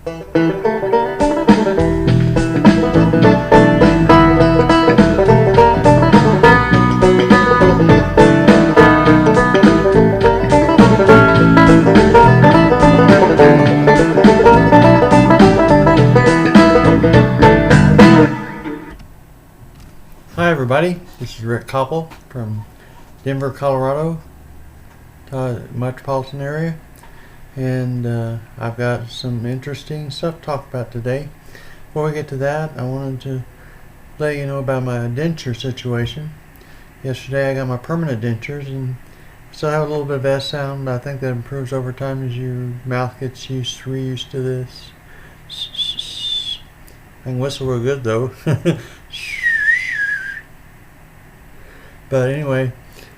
Hi everybody, this is Rick Koppel from Denver, Colorado, metropolitan area, and I've got some interesting stuff to talk about today. Before we get to that, I wanted to let you know about my denture situation. Yesterday I got my permanent dentures and still have a little bit of S sound. I think that improves over time as your mouth gets reused to this. I can whistle real good though. But anyway,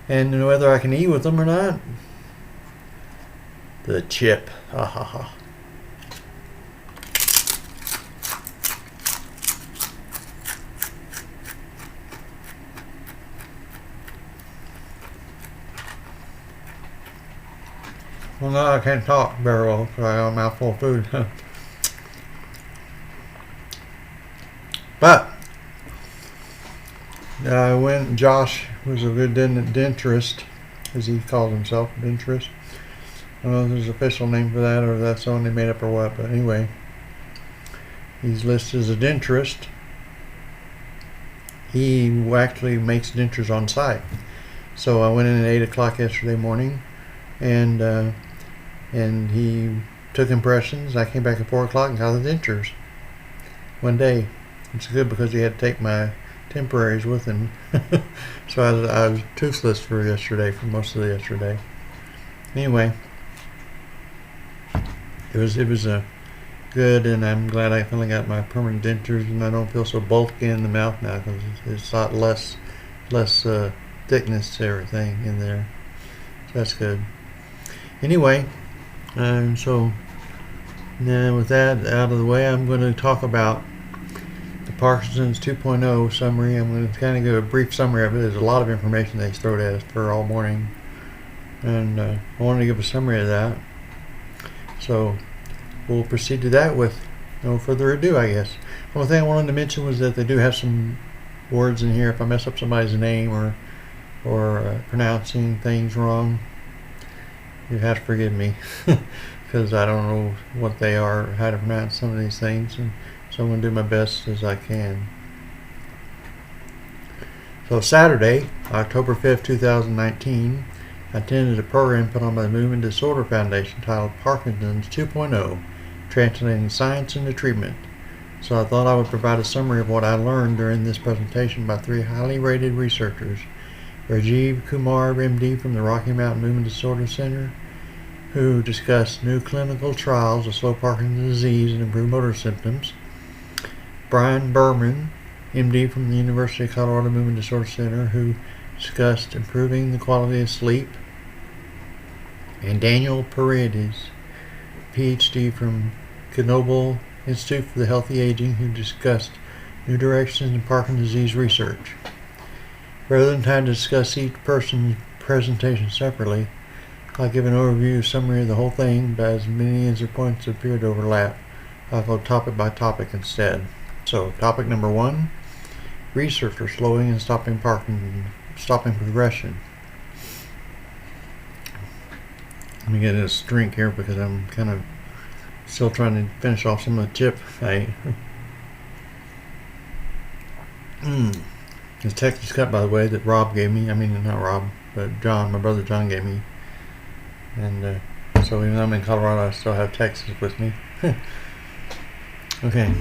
and whether I can eat with them or not, the chip, ha ha ha. Well, no, I can't talk very well because I got a mouthful of food. But Josh was a good denturist, as he calls himself, denturist. I don't know if there's an official name for that or if that's the one they made up or what, but anyway, he's listed as a denturist. He actually makes dentures on site. So I went in at 8 o'clock yesterday morning, and he took impressions. I came back at 4 o'clock and got the dentures one day. It's good because he had to take my temporaries with him. So I was toothless for most of yesterday. Anyway, it was good, and I'm glad I finally got my permanent dentures, and I don't feel so bulky in the mouth now because it's a lot less thickness to everything in there. So that's good. Anyway, so now with that out of the way, I'm going to talk about Parkinson's 2.0 summary. I'm going to kind of give a brief summary of it. There's a lot of information they throw at us for all morning, and I wanted to give a summary of that. So we'll proceed to that with no further ado, I guess. One thing I wanted to mention was that they do have some words in here. If I mess up somebody's name or pronouncing things wrong, you have to forgive me because I don't know what they are or how to pronounce some of these things, and so I'm going to do my best as I can. So Saturday, October 5th, 2019, I attended a program put on by the Movement Disorder Foundation titled Parkinson's 2.0, Translating Science into Treatment. So I thought I would provide a summary of what I learned during this presentation by 3 highly rated researchers: Rajiv Kumar, MD from the Rocky Mountain Movement Disorder Center, who discussed new clinical trials of slow Parkinson's disease and improved motor symptoms; Brian Berman, MD from the University of Colorado Movement Disorder Center, who discussed improving the quality of sleep; and Daniel Paredes, PhD from Knoebel Institute for the Healthy Aging, who discussed new directions in Parkinson's disease research. Rather than trying to discuss each person's presentation separately, I'll give an overview summary of the whole thing, but as many as their points appear to overlap, I'll go topic by topic instead. So, topic number 1, research for slowing and stopping progression. Let me get this drink here because I'm kind of still trying to finish off some of the chip I ate. This Texas cut, by the way, that Rob gave me. I mean, not Rob, but John, my brother John gave me. And so even though I'm in Colorado, I still have Texas with me. Okay.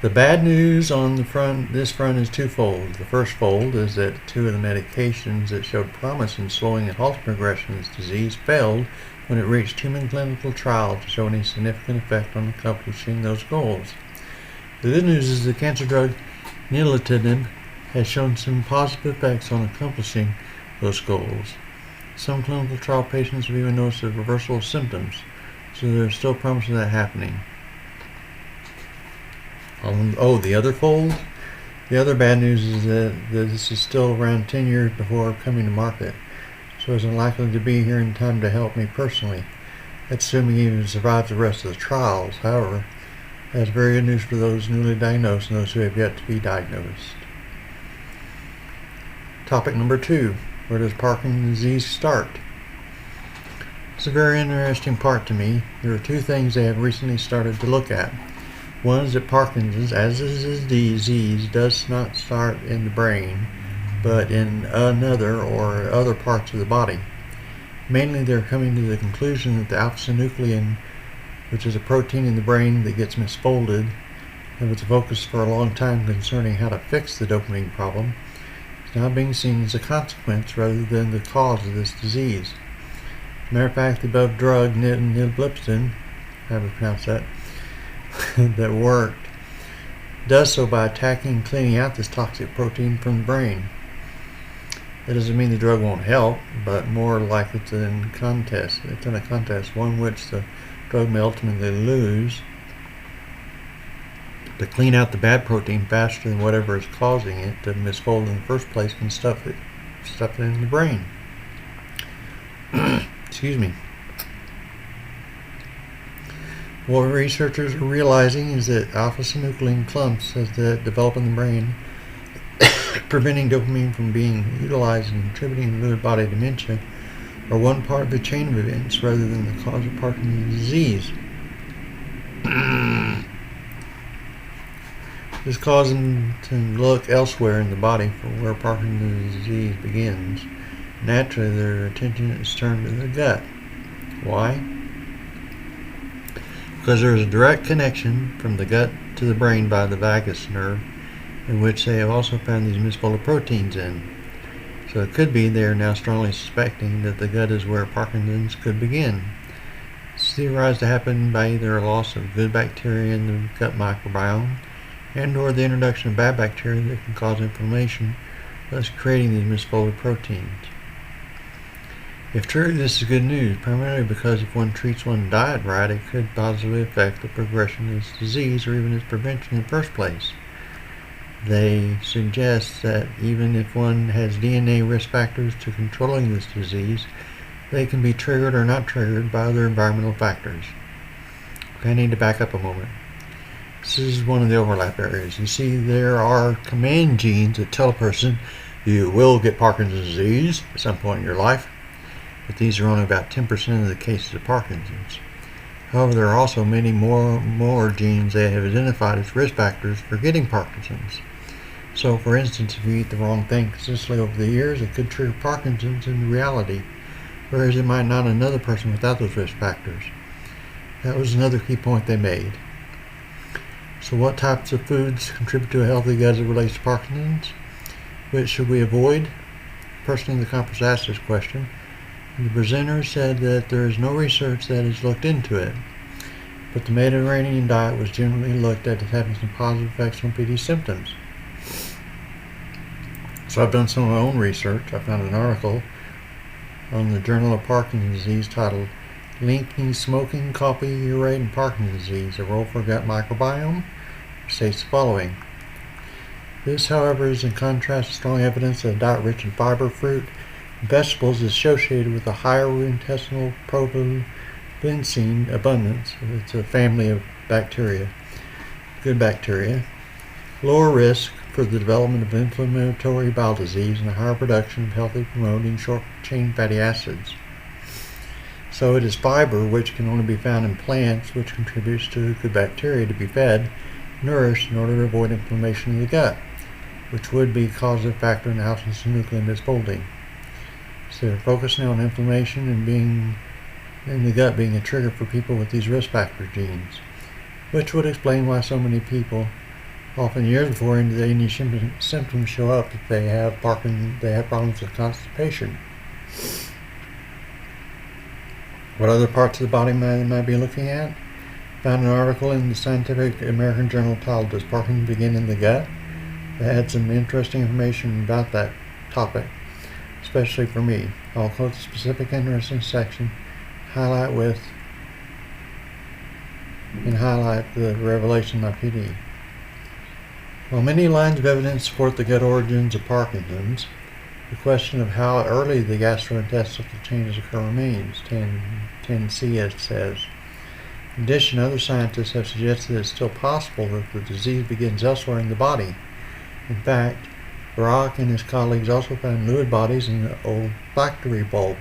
The bad news on this front is twofold. The first fold is that 2 of the medications that showed promise in slowing and halting progression of this disease failed when it reached human clinical trials to show any significant effect on accomplishing those goals. The good news is the cancer drug nilotinib has shown some positive effects on accomplishing those goals. Some clinical trial patients have even noticed a reversal of symptoms, so there's still promise of that happening. The other fold? The other bad news is that this is still around 10 years before coming to market, so it's unlikely to be here in time to help me personally. That's assuming he even survives the rest of the trials. However, that's very good news for those newly diagnosed and those who have yet to be diagnosed. Topic number 2. Where does Parkinson's disease start? It's a very interesting part to me. There are 2 things they have recently started to look at. One is that Parkinson's, as is this disease, does not start in the brain, but in another or other parts of the body. Mainly they're coming to the conclusion that the alpha-synuclein, which is a protein in the brain that gets misfolded, and was a focus for a long time concerning how to fix the dopamine problem, is now being seen as a consequence rather than the cause of this disease. As a matter of fact, the above drug, nilblipstin, however you pronounce that, that worked, does so by attacking and cleaning out this toxic protein from the brain. That doesn't mean the drug won't help, but more like it's in a contest, one which the drug may ultimately lose, to clean out the bad protein faster than whatever is causing it to misfold in the first place can stuff it in the brain. Excuse me. What researchers are realizing is that alpha-synuclein clumps that develop in the brain, preventing dopamine from being utilized and contributing to Lewy body dementia, are one part of the chain of events rather than the cause of Parkinson's disease. This causes them to look elsewhere in the body for where Parkinson's disease begins. Naturally, their attention is turned to the gut. Why? Because there is a direct connection from the gut to the brain by the vagus nerve, in which they have also found these misfolded proteins in. So it could be they are now strongly suspecting that the gut is where Parkinson's could begin. It's theorized to happen by either a loss of good bacteria in the gut microbiome and or the introduction of bad bacteria that can cause inflammation, thus creating these misfolded proteins. If true, this is good news, primarily because if one treats one's diet right, it could positively affect the progression of this disease or even its prevention in the first place. They suggest that even if one has DNA risk factors to controlling this disease, they can be triggered or not triggered by other environmental factors. Okay, I need to back up a moment. This is one of the overlap areas. You see, there are command genes that tell a person you will get Parkinson's disease at some point in your life, but these are only about 10% of the cases of Parkinson's. However, there are also many more genes they have identified as risk factors for getting Parkinson's. So, for instance, if you eat the wrong thing consistently over the years, it could trigger Parkinson's in reality, whereas it might not another person without those risk factors. That was another key point they made. So what types of foods contribute to a healthy gut as it relates to Parkinson's? Which should we avoid? The person in the conference asked this question. The presenter said that there is no research that has looked into it, but the Mediterranean diet was generally looked at as having some positive effects on PD symptoms. So I've done some of my own research. I found an article on the Journal of Parkinson's Disease titled Linking Smoking, Coffee, Urate, and Parkinson's Disease, a Role for Gut Microbiome, which states the following. This, however, is in contrast to strong evidence that a diet rich in fiber, fruit, and vegetables is associated with a higher intestinal protein abundance. It's a family of bacteria, good bacteria, lower risk for the development of inflammatory bowel disease, and a higher production of healthy promoting short-chain fatty acids. So it is fiber, which can only be found in plants, which contributes to good bacteria to be fed, nourished in order to avoid inflammation of the gut, which would be a causative factor in alpha-synuclein misfolding. So they're focusing on inflammation and being in the gut being a trigger for people with these risk factor genes, which would explain why so many people, often years before any symptoms show up, if they have Parkinson's, they have problems with constipation. What other parts of the body might be looking at? Found an article in the Scientific American Journal titled Does Parkinson's Begin in the Gut? That had some interesting information about that topic, especially for me. I'll quote the specific interesting section, highlight the revelation of my PD. While many lines of evidence support the gut origins of Parkinson's, The question of how early the gastrointestinal changes occur remains, 10C it says. In addition, other scientists have suggested it's still possible that the disease begins elsewhere in the body. In fact, Barak and his colleagues also found Lewy bodies in the olfactory bulb,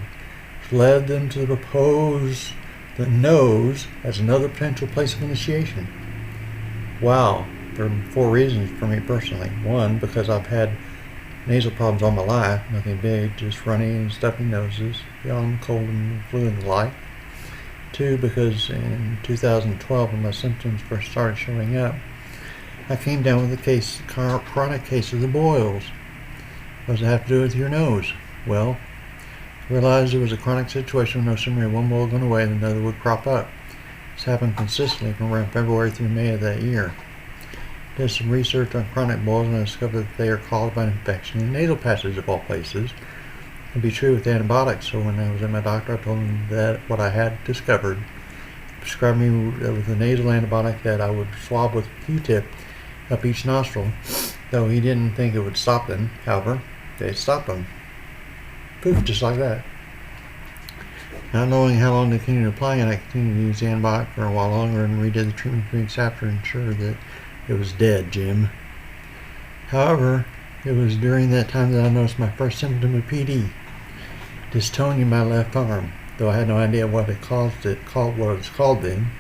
which led them to propose the nose as another potential place of initiation. Wow, there are 4 reasons for me personally. 1, because I've had nasal problems all my life, nothing big, just runny and stuffy noses, beyond cold and flu and the like. 2, because in 2012, when my symptoms first started showing up, I came down with a chronic case of the boils. What does it have to do with your nose? Well, I realized it was a chronic situation where no sooner had one boil gone away than another would crop up. This happened consistently from around February through May of that year. I did some research on chronic boils and I discovered that they are caused by an infection in the nasal passage of all places. It would be true with antibiotics, so when I was at my doctor, I told him that what I had discovered. He prescribed me with a nasal antibiotic that I would swab with a Q-tip up each nostril, though he didn't think it would stop them. However, they stopped them. Poof, just like that. Not knowing how long to continue applying it, I continued to use the antibiotic for a while longer and redid the treatment 3 weeks after to ensure that it was dead, Jim. However, it was during that time that I noticed my first symptom of PD. Dystonia in my left arm, though I had no idea what it was called then.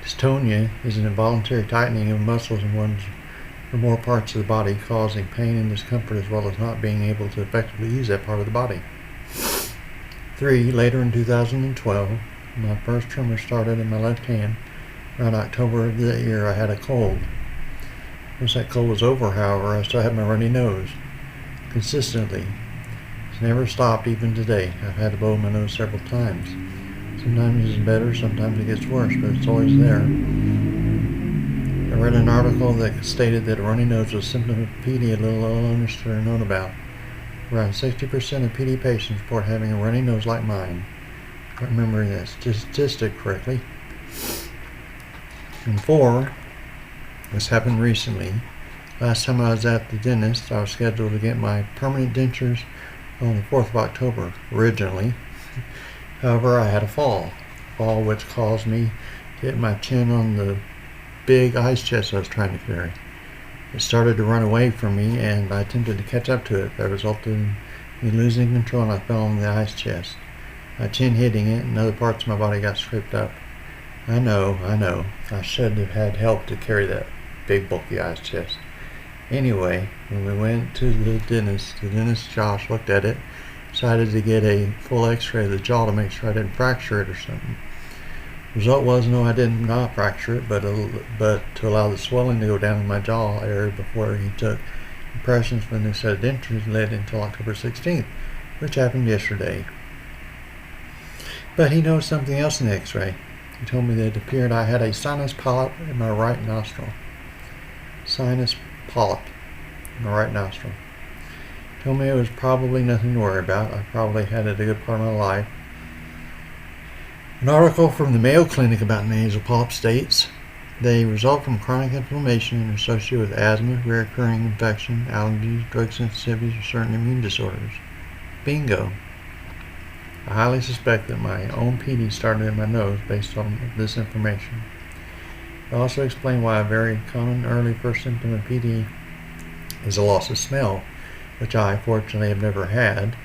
Dystonia is an involuntary tightening of muscles in one or more parts of the body, causing pain and discomfort as well as not being able to effectively use that part of the body. 3, later in 2012, my first tremor started in my left hand. Around October of that year, I had a cold. Once that cold was over, however, I still had my runny nose. Consistently. It's never stopped, even today. I've had to blow my nose several times. Sometimes it's better, sometimes it gets worse, but it's always there. I read an article that stated that a runny nose was a symptom of PD a little understood or known about. Around 60% of PD patients report having a runny nose like mine. If I'm remembering that statistic correctly. And 4, this happened recently. Last time I was at the dentist, I was scheduled to get my permanent dentures on the 4th of October, originally. However, I had a fall which caused me to hit my chin on the big ice chest I was trying to carry. It started to run away from me and I attempted to catch up to it. That resulted in me losing control and I fell on the ice chest. My chin hitting it and other parts of my body got scraped up. I know. I should have had help to carry that big bulky ice chest. Anyway, when we went to the dentist Josh looked at it, decided to get a full x-ray of the jaw to make sure I didn't fracture it or something. Result was, no, I did not fracture it, but to allow the swelling to go down in my jaw area before he took impressions from the new set of dentures led until October 16th, which happened yesterday. But he noticed something else in the x-ray. He told me that it appeared I had a sinus polyp in my right nostril. Sinus polyp in my right nostril. He told me it was probably nothing to worry about. I probably had it a good part of my life. An article from the Mayo Clinic about nasal polyps states they result from chronic inflammation and are associated with asthma, recurring infection, allergies, drug sensitivities, or certain immune disorders. Bingo. I highly suspect that my own PD started in my nose based on this information. It also explains why a very common early first symptom of PD is a loss of smell, which I, fortunately, have never had.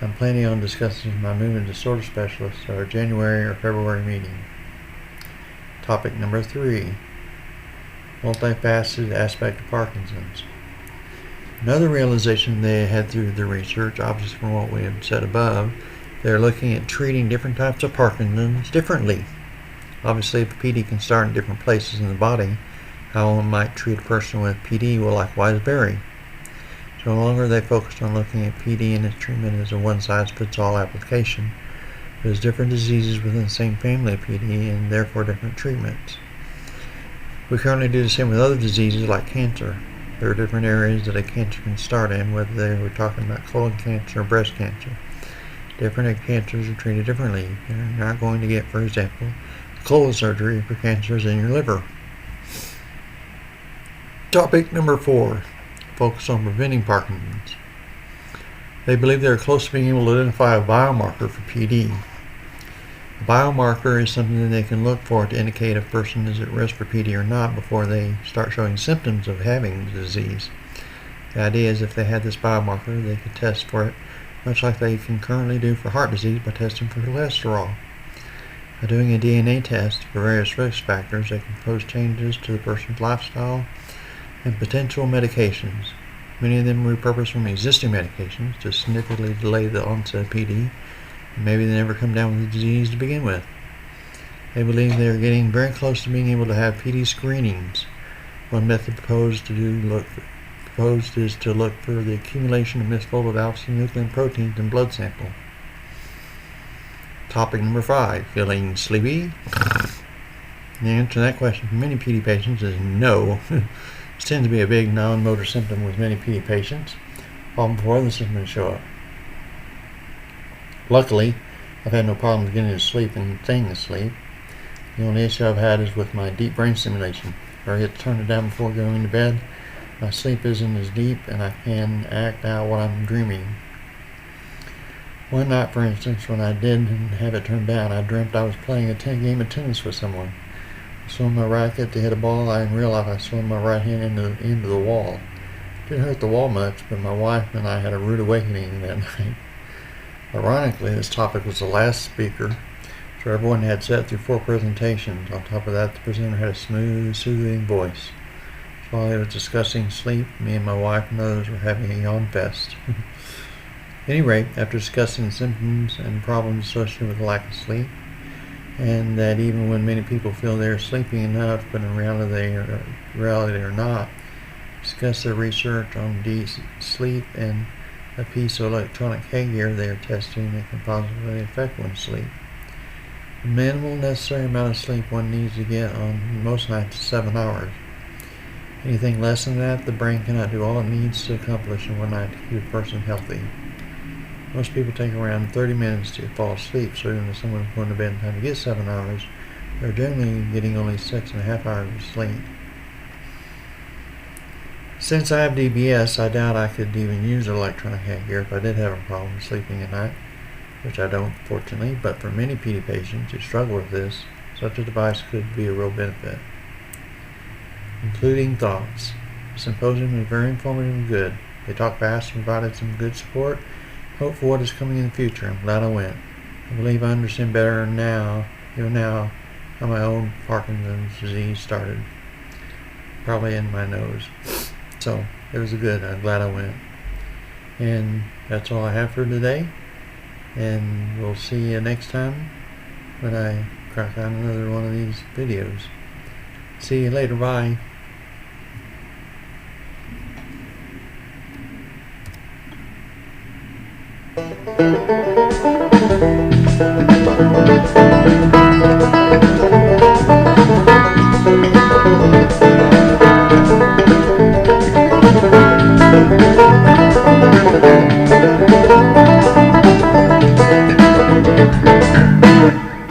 I'm planning on discussing with my movement disorder specialist at our January or February meeting. Topic number 3, multifaceted aspect of Parkinson's. Another realization they had through their research, obviously from what we have said above, they're looking at treating different types of Parkinson's differently. Obviously, if PD can start in different places in the body, how one might treat a person with PD will likewise vary. So no longer are they focused on looking at PD and its treatment as a one-size-fits-all application, but as different diseases within the same family of PD and therefore different treatments. We currently do the same with other diseases like cancer. There are different areas that a cancer can start in, whether we're talking about colon cancer or breast cancer. Different cancers are treated differently. You're not going to get, for example, colon surgery for cancers in your liver. Topic number 4. Focus on preventing Parkinson's. They believe they're close to being able to identify a biomarker for PD. A biomarker is something that they can look for to indicate if a person is at risk for PD or not before they start showing symptoms of having the disease. The idea is if they had this biomarker, they could test for it, much like they can currently do for heart disease by testing for cholesterol. By doing a DNA test for various risk factors, they can propose changes to the person's lifestyle and potential medications. Many of them repurpose from existing medications to significantly delay the onset of PD, and maybe they never come down with the disease to begin with. They believe they are getting very close to being able to have PD screenings. One method proposed is to look for the accumulation of misfolded alpha-synuclein proteins in blood sample. Topic number 5, feeling sleepy? The answer to that question for many PD patients is no. This tends to be a big non-motor symptom with many PD patients, long before the symptoms show up. Luckily, I've had no problems getting to sleep and staying asleep. The only issue I've had is with my deep brain stimulation. If I get to turn it down before going to bed, my sleep isn't as deep and I can act out what I'm dreaming. One night, for instance, when I didn't have it turned down, I dreamt I was playing a game of tennis with someone. I swung my racket to hit a ball. I didn't realize I swung my right hand into the wall. It didn't hurt the wall much, but my wife and I had a rude awakening that night. Ironically, this topic was the last speaker, so everyone had sat through 4 presentations. On top of that, the presenter had a smooth, soothing voice. So while he was discussing sleep, me and my wife and others were having a yawn fest. At any rate, after discussing the symptoms and problems associated with lack of sleep, and that even when many people feel they're sleeping enough, but in reality they're not, discuss their research on deep sleep and a piece of electronic headgear they are testing that can positively affect one's sleep. The minimal necessary amount of sleep one needs to get on most nights is 7 hours. Anything less than that, the brain cannot do all it needs to accomplish in one night to keep a person healthy. Most people take around 30 minutes to fall asleep, so even if someone's going to bed in time to get 7 hours, they're generally getting only 6.5 hours of sleep. Since I have DBS, I doubt I could even use electronic headgear if I did have a problem sleeping at night, which I don't, fortunately, but for many PD patients who struggle with this, such a device could be a real benefit. Concluding thoughts. The symposium was very informative and good. They talked fast and provided some good support. Hope for what is coming in the future. I'm glad I went. I believe I understand better now, how my own Parkinson's disease started. Probably in my nose. So, it was good. I'm glad I went. And that's all I have for today. And we'll see you next time when I crack out another one of these videos. See you later. Bye. Thank you.